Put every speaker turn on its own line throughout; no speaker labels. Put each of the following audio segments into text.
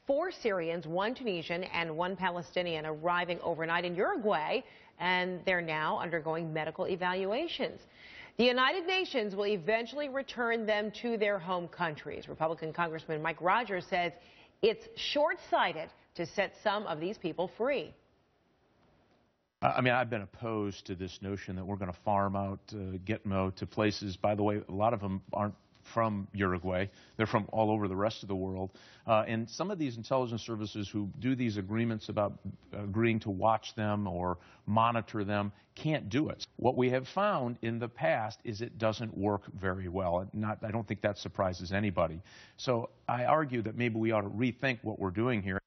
4 Syrians, 1 Tunisian, and 1 Palestinian arriving overnight in Uruguay, and they're now undergoing medical evaluations. The United Nations will eventually return them to their home countries. Republican Congressman Mike Rogers says it's short-sighted to set some of these people free.
I mean, I've been opposed to this notion that we're going to farm out Gitmo to places. By the way, a lot of them aren't from Uruguay. They're from all over the rest of the world. And some of these intelligence services who do these agreements about agreeing to watch them or monitor them can't do it. What we have found in the past is it doesn't work very well. I don't think that surprises anybody. So I argue that maybe we ought to rethink what we're doing here.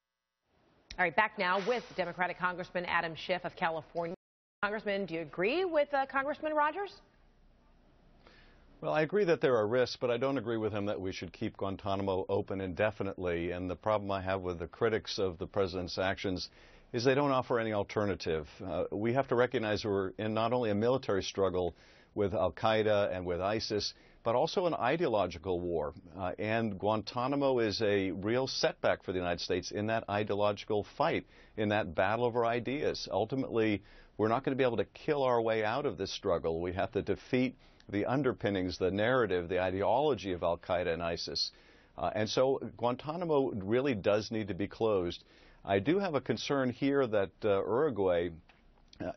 All right, back now with Democratic Congressman Adam Schiff of California. Congressman, do you agree with Congressman Rogers?
Well, I agree that there are risks, but I don't agree with him that we should keep Guantanamo open indefinitely. And the problem I have with the critics of the president's actions is they don't offer any alternative. We have to recognize we're in not only a military struggle with al-Qaeda and with ISIS, but also an ideological war. And Guantanamo is a real setback for the United States in that ideological fight, in that battle over ideas. Ultimately, we're not going to be able to kill our way out of this struggle. We have to defeat the underpinnings, the narrative, the ideology of al-Qaeda and ISIS. And so Guantanamo really does need to be closed. I do have a concern here that Uruguay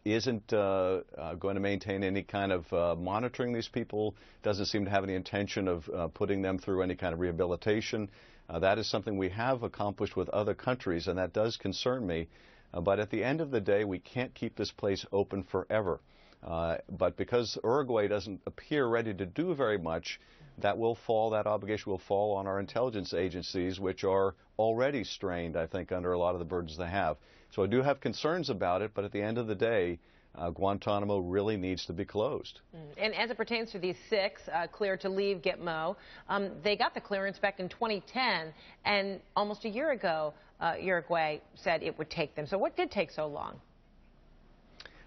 isn't going to maintain any kind of monitoring these people, doesn't seem to have any intention of putting them through any kind of rehabilitation. That is something we have accomplished with other countries, and that does concern me. But at the end of the day, we can't keep this place open forever. But because Uruguay doesn't appear ready to do very much, that obligation will fall on our intelligence agencies, which are already strained, I think, under a lot of the burdens they have. So I do have concerns about it, but at the end of the day, Guantanamo really needs to be closed.
And as it pertains to these 6 cleared to leave Gitmo, they got the clearance back in 2010, and almost a year ago, Uruguay said it would take them. So what did take so long?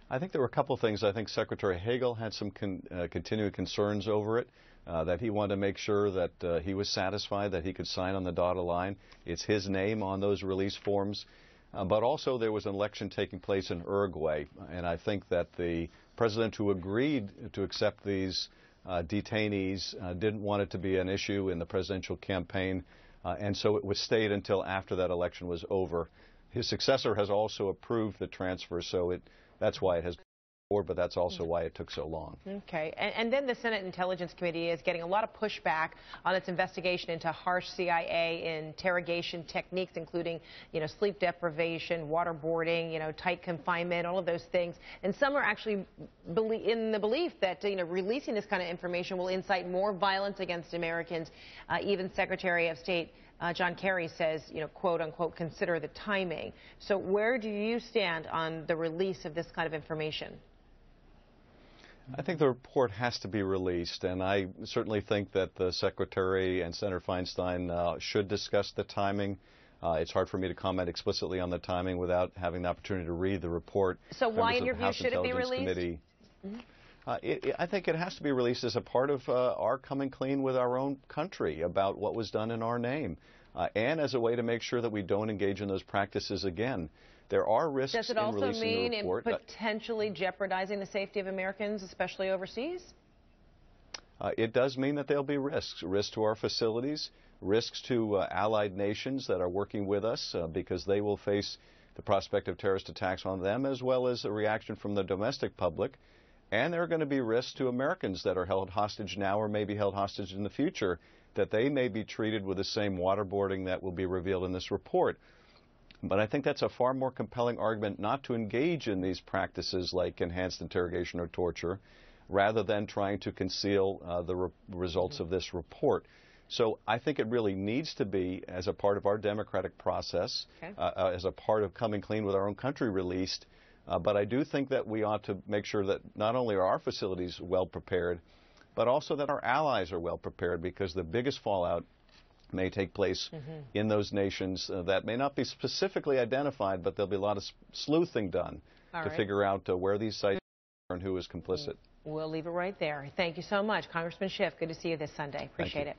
I think there were a couple of things. I think Secretary Hagel had some continuing concerns over it, that he wanted to make sure that he was satisfied that he could sign on the dotted line. It's his name on those release forms. But also there was an election taking place in Uruguay, and I think that the president who agreed to accept these detainees didn't want it to be an issue in the presidential campaign, and so it was stayed until after that election was over. His successor has also approved the transfer, so that's why it has been forward, but that's also why it took so long.
Okay. And then the Senate Intelligence Committee is getting a lot of pushback on its investigation into harsh CIA interrogation techniques, including, sleep deprivation, waterboarding, tight confinement, all of those things. And some are actually in the belief that, releasing this kind of information will incite more violence against Americans. Even Secretary of State John Kerry says, quote unquote, consider the timing. So where do you stand on the release of this kind of information?
I think the report has to be released, and I certainly think that the Secretary and Senator Feinstein should discuss the timing. It's hard for me to comment explicitly on the timing without having the opportunity to read the report.
So why, in your view, should it be released?
I think it has to be released as a part of our coming clean with our own country about what was done in our name, and as a way to make sure that we don't engage in those practices again. There are risks in releasing the report. Does it also mean in
potentially jeopardizing the safety of Americans, especially overseas?
It does mean that there'll be risks to our facilities, risks to allied nations that are working with us because they will face the prospect of terrorist attacks on them, as well as a reaction from the domestic public. And there are going to be risks to Americans that are held hostage now or may be held hostage in the future, that they may be treated with the same waterboarding that will be revealed in this report. But I think that's a far more compelling argument not to engage in these practices like enhanced interrogation or torture, rather than trying to conceal the results of this report. So I think it really needs to be, as a part of our democratic process, as a part of coming clean with our own country, released. But I do think that we ought to make sure that not only are our facilities well prepared, but also that our allies are well prepared, because the biggest fallout may take place in those nations that may not be specifically identified, but there'll be a lot of sleuthing done to figure out where these sites are and who is complicit.
We'll leave it right there. Thank you so much, Congressman Schiff. Good to see you this Sunday. Appreciate it.